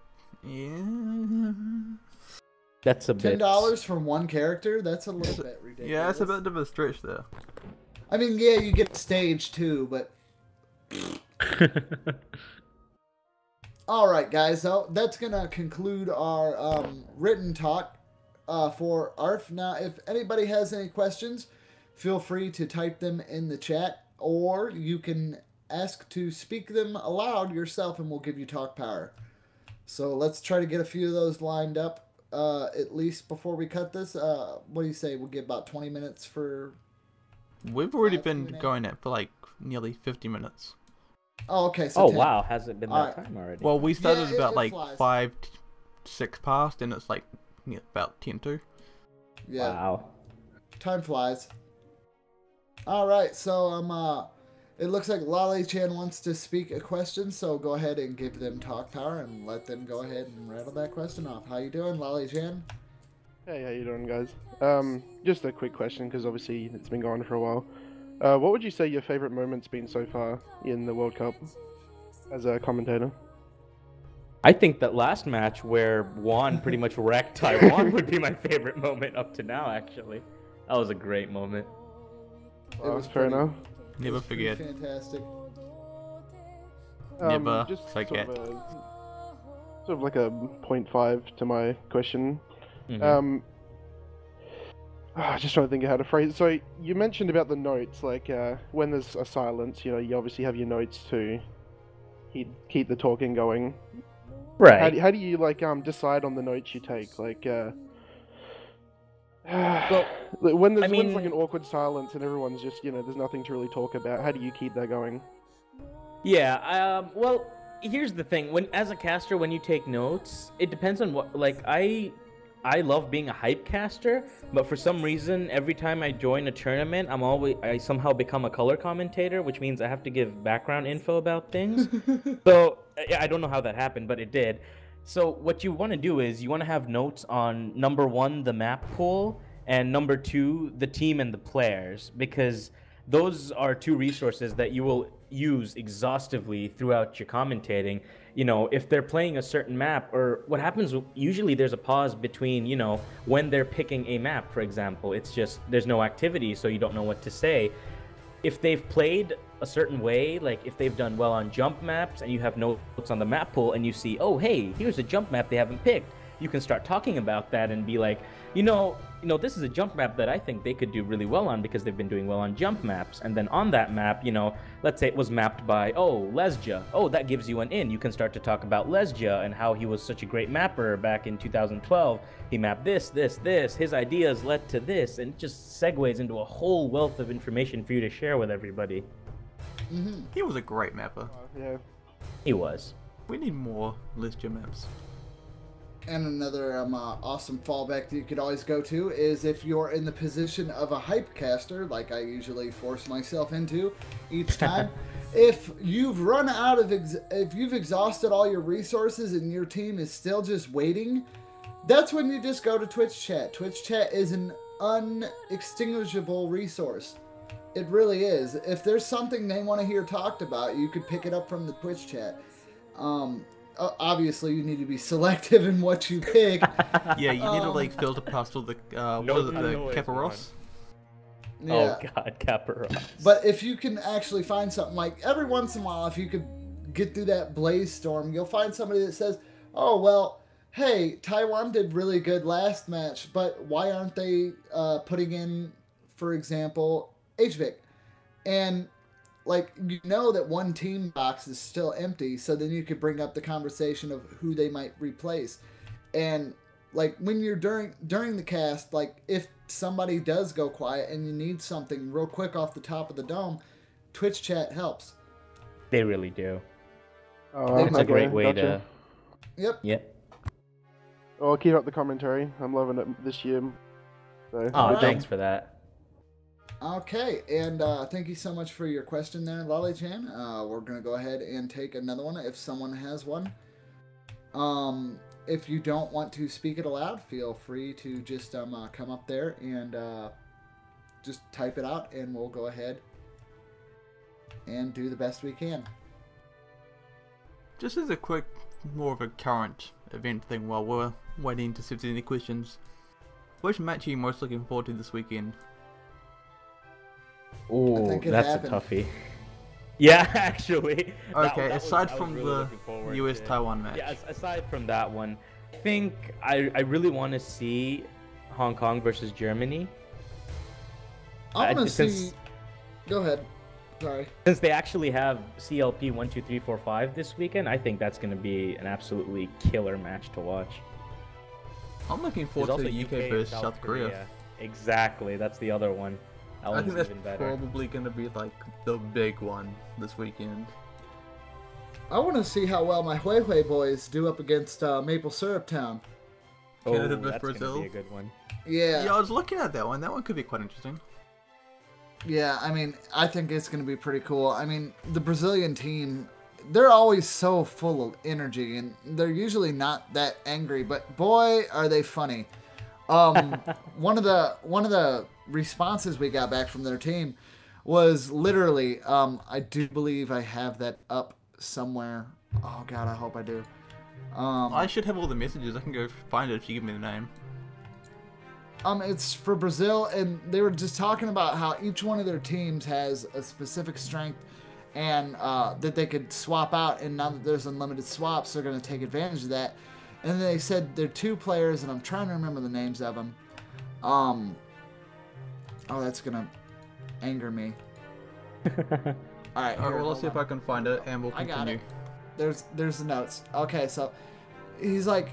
yeah, That's a bit. $10 for one character? That's a little bit ridiculous. yeah, it's a bit of a stretch there. I mean, yeah, you get stage too, but. All right, guys. So that's gonna conclude our written talk for ARF. Now, if anybody has any questions, feel free to type them in the chat, or you can ask to speak them aloud yourself, and we'll give you talk power. So let's try to get a few of those lined up, at least before we cut this. What do you say? We'll get about 20 minutes for. We've already been going at for like nearly 50 minutes. Oh, okay. So 10. Wow, has it been that time already? Well, we started about like flies. 5, 6 past, and it's like about 10 to. Yeah. Wow. Time flies. All right, so it looks like Lolly-chan wants to speak a question, so go ahead and give them talk power and let them go ahead and rattle that question off. How you doing, Lolly-chan? Hey, how you doing, guys? Just a quick question, because obviously it's been going for a while. What would you say your favorite moment's been so far in the World Cup as a commentator? I think that last match where Juan pretty much wrecked Taiwan would be my favorite moment up to now, actually. That was a great moment. It was fair enough. Never forget. Fantastic. Never just forget. Sort of like a 0.5 to my question. Mhm. Just trying to think of how to phrase it. So you mentioned about the notes, like when there's a silence, you know, you obviously have your notes to keep the talking going. Right. How do you like decide on the notes you take? Like Well, when there's I mean- like an awkward silence and everyone's just, you know, there's nothing to really talk about. How do you keep that going? Yeah, well, here's the thing. As a caster, when you take notes, it depends on what, like, I love being a hype caster, but for some reason, every time I join a tournament, I somehow become a color commentator, which means I have to give background info about things. So, I don't know how that happened, but it did. So what you want to do is you want to have notes on number 1, the map pool, and number 2, the team and the players, because those are 2 resources that you will use exhaustively throughout your commentating. You know, if they're playing a certain map, or what happens, usually there's a pause between, you know, when they're picking a map, for example. It's just, there's no activity, so you don't know what to say. If they've played a certain way, like if they've done well on jump maps and you have notes on the map pool and you see, oh, hey, here's a jump map they haven't picked, you can start talking about that and be like, you know, this is a jump map that I think they could do really well on because they've been doing well on jump maps. And then on that map, you know, let's say it was mapped by, oh, Lesja. Oh, that gives you an in. You can start to talk about Lesja and how he was such a great mapper back in 2012. He mapped this. His ideas led to this, and it just segues into a whole wealth of information for you to share with everybody. Mm-hmm. He was a great mapper. Yeah. He was. We need more Lesja maps. And another awesome fallback that you could always go to is if you're in the position of a hype caster, like I usually force myself into each time. If you've run out of, if you've exhausted all your resources and your team is still just waiting, that's when you just go to Twitch chat. Twitch chat is an unextinguishable resource. It really is. If there's something they want to hear talked about, you could pick it up from the Twitch chat. Obviously, you need to be selective in what you pick. Yeah, you need to like filter past all the what is it, the Caparos? Yeah. Oh god, Caparos. But if you can actually find something, like every once in a while, if you could get through that blaze storm, you'll find somebody that says, oh, well, hey, Taiwan did really good last match, but why aren't they putting in, for example, HVIC? And like, you know that one team box is still empty, so then you could bring up the conversation of who they might replace. And like when you're during the cast, like if somebody does go quiet and you need something real quick off the top of the dome, Twitch chat helps. They really do. Oh, It's a great way gotcha. Yep. Yep. Oh, keep up the commentary. I'm loving it this year. So, Oh, Alright. thanks for that. Okay, and thank you so much for your question there, Lolly-chan. We're going to go ahead and take another one if someone has one. if you don't want to speak it aloud, feel free to just come up there and just type it out, and we'll go ahead and do the best we can. Just as a quick, more of a current event thing while we're waiting to see if there's any questions. Which match are you most looking forward to this weekend? Oh, that's a toughie. Yeah, actually. Okay, aside from the US-Taiwan match. Yeah, aside from that one, I think I really want to see Hong Kong versus Germany. I want to see... Go ahead. Sorry. Since they actually have CLP 1, 2, 3, 4, 5 this weekend, I think that's going to be an absolutely killer match to watch. I'm looking forward to the UK versus South Korea. Exactly, that's the other one. I think that's probably going to be like the big one this weekend. I want to see how well my Huehue boys do up against Maple Syrup Town. Canada versus Brazil. Brazil. Be a good one. Yeah. Yeah, I was looking at that one. That one could be quite interesting. Yeah, I mean, I think it's going to be pretty cool. I mean, the Brazilian team, they're always so full of energy, and they're usually not that angry, but boy, are they funny. One of the responses we got back from their team was literally, I do believe I have that up somewhere. Oh God, I hope I do. I should have all the messages. I can go find it if you give me the name. It's for Brazil, and they were just talking about how each one of their teams has a specific strength, and that they could swap out, and now that there's unlimited swaps, they're going to take advantage of that. And then they said there are 2 players, and I'm trying to remember the names of them. Oh, that's going to anger me. Alright, well, let's see if I can find it, and we'll continue. I got it. There's the notes. Okay, so he's like,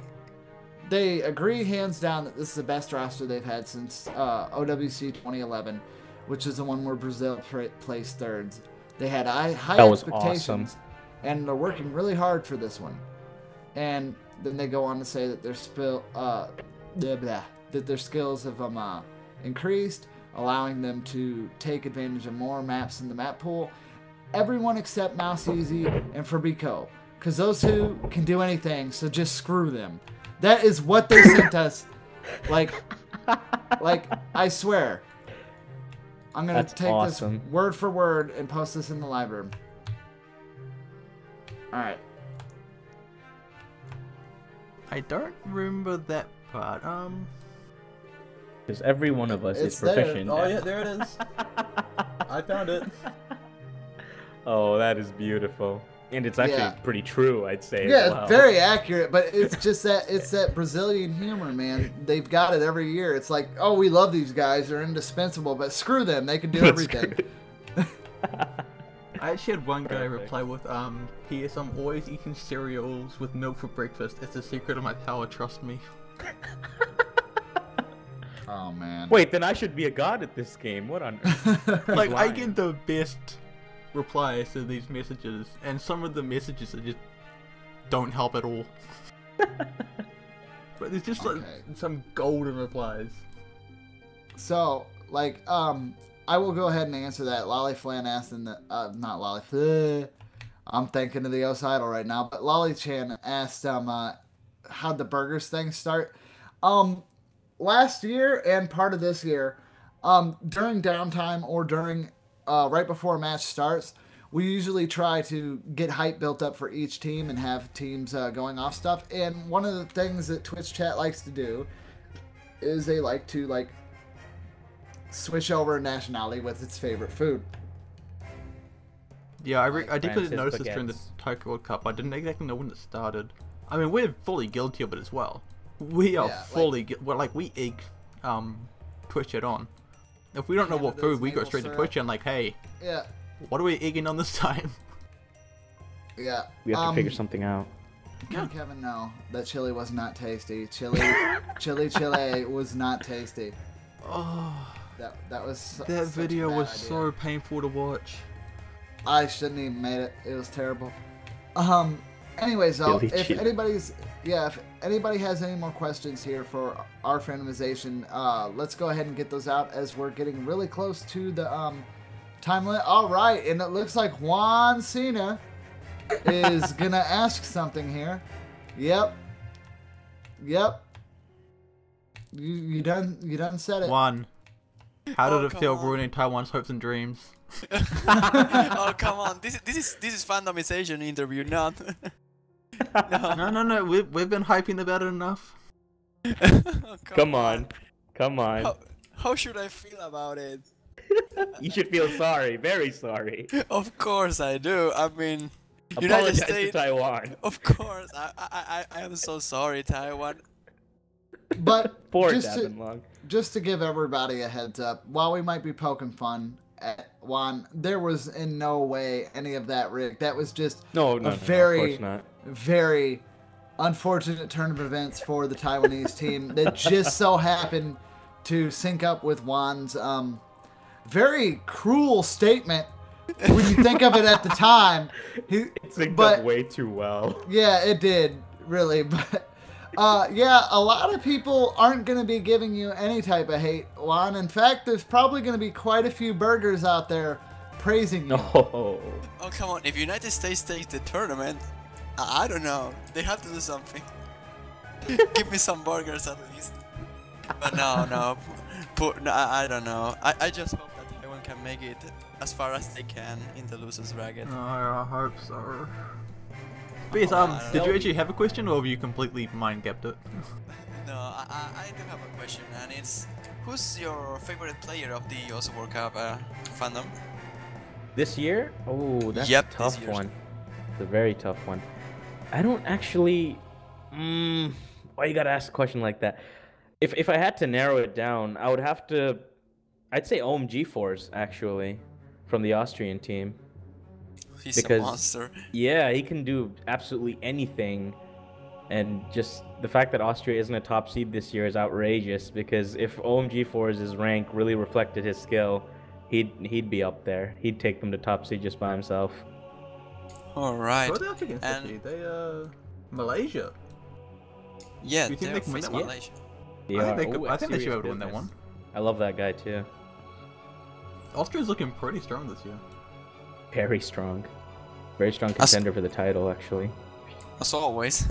they agree hands down that this is the best roster they've had since OWC 2011, which is the one where Brazil placed thirds. They had high expectations, awesome. And they're working really hard for this one. And then they go on to say that that their skills have increased, allowing them to take advantage of more maps in the map pool. Everyone except Mouse Easy and Fabrico, because those 2 can do anything, so just screw them. That is what they sent us. Like, I swear. I'm going to take this word for word and post this in the live room. Alright. I don't remember that part. Because every one of us is proficient. There. Oh yeah, there it is. I found it. Oh, that is beautiful. And it's actually pretty true, I'd say. Yeah, as well. It's very accurate, but it's just that Brazilian humor, man. They've got it every year. It's like, oh, we love these guys. They're indispensable, but screw them. They can do everything. I actually had one guy reply with, P.S. I'm always eating cereals with milk for breakfast. It's the secret of my power, trust me. Oh, man. Wait, then I should be a god at this game. What on earth? Like, I get the best replies to these messages, and some of the messages that just don't help at all. But there's just like some golden replies. So, like, I will go ahead and answer that. Lolly Flan asked in the not Lolly. I'm thinking of the OS idol right now, but Lolly Chan asked how'd the burgers thing start? Last year and part of this year, during downtime or during right before a match starts, we usually try to get hype built up for each team and have teams going off stuff. And one of the things that Twitch chat likes to do is they like to switch over a nationality with its favorite food. Yeah, I definitely noticed this during the Tokyo World Cup. I didn't exactly know when it started. I mean, we're fully guilty of it as well. We are fully we egg Twitch chat on. If we don't know what food, we go straight to Twitch and hey, what are we egging on this time? Yeah. We have to figure something out. Kevin, no, that chili was not tasty. Chili was not tasty. Oh, that was that video was so painful to watch. I shouldn't even made it. It was terrible. Anyways, though, if anybody has any more questions here for our randomization, let's go ahead and get those out as we're getting really close to the time limit. All right, and it looks like Juan Cena is gonna ask something here. Yep. Yep. You done said it. Juan, how did it feel on. ruining Taiwan's hopes and dreams? Oh come on! This is fandomization interview, not. No. We've been hyping about it enough. Oh, Come on. Come on. How should I feel about it? You should feel sorry. Very sorry. Of course I do. I mean, United Apologize to States. Taiwan. Of course, I am so sorry, Taiwan. But Poor just Davin Long. just to give everybody a heads up, while we might be poking fun at Juan, there was in no way any of that rigged. That was just No, a of very, course not. very unfortunate turn of events for the Taiwanese team that just so happened to sync up with Juan's very cruel statement when you think of it at the time. It synced up way too well. Yeah, it did, really. But yeah, a lot of people aren't going to be giving you any type of hate, Juan. In fact, there's probably going to be quite a few burgers out there praising you. No. Oh come on! If United States takes the tournament, I don't know. They have to do something. Give me some burgers at least. But no. I don't know. I just hope that Taiwan can make it as far as they can in the losers bracket. I hope so. But yes, did you actually have a question, or have you completely mind-gapped it? No, I do have a question, and it's who's your favorite player of the OSO World Cup fandom? This year? Oh, that's Yep, a this tough year's. one. It's a very tough one. I don't actually... why you gotta ask a question like that? If I had to narrow it down, I would have to... I'd say OMG Force, actually, from the Austrian team. He's a monster. Yeah, he can do absolutely anything. And just the fact that Austria isn't a top seed this year is outrageous, because if OMG Force's rank really reflected his skill, he'd be up there. He'd take them to top seed just by himself. Alright. What are they up against this year? They, Malaysia. Yeah, Do you think they can win that one? Malaysia. I think they should be able to win that one. I love that guy too. Austria's looking pretty strong this year. Very strong. Very strong contender for the title, actually. As always.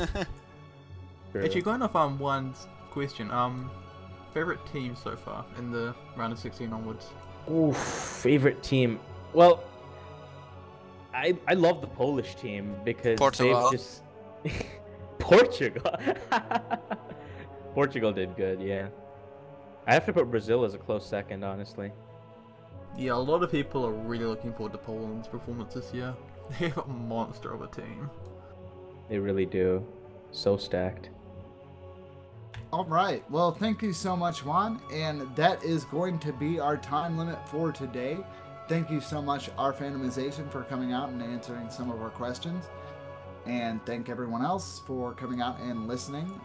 Actually, going off Juan's question, favorite team so far in the round of 16 onwards? Ooh, favorite team. Well, I love the Polish team because Portugal. they've just Portugal. Portugal did good, yeah. I have to put Brazil as a close second, honestly. Yeah, a lot of people are really looking forward to Poland's performance this year. They have a monster of a team. They really do. So stacked. All right. Well, thank you so much, Juan. And that is going to be our time limit for today. Thank you so much, rfandomization, for coming out and answering some of our questions. And thank everyone else for coming out and listening.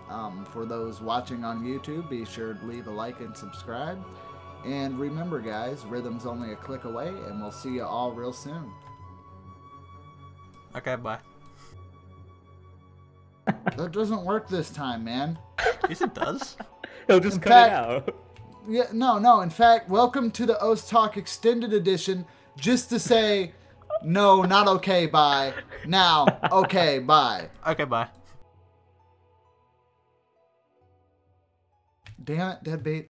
For those watching on YouTube, be sure to leave a like and subscribe. And remember, guys, rhythm's only a click away, and we'll see you all real soon. Okay, bye. That doesn't work this time, man. Yes, it does. He'll just In cut fact- it out. Yeah, no. In fact, welcome to the OS Talk Extended Edition. Just to say, no, not okay, bye. Now, okay, bye. Okay, bye. Damn it, deadbeat.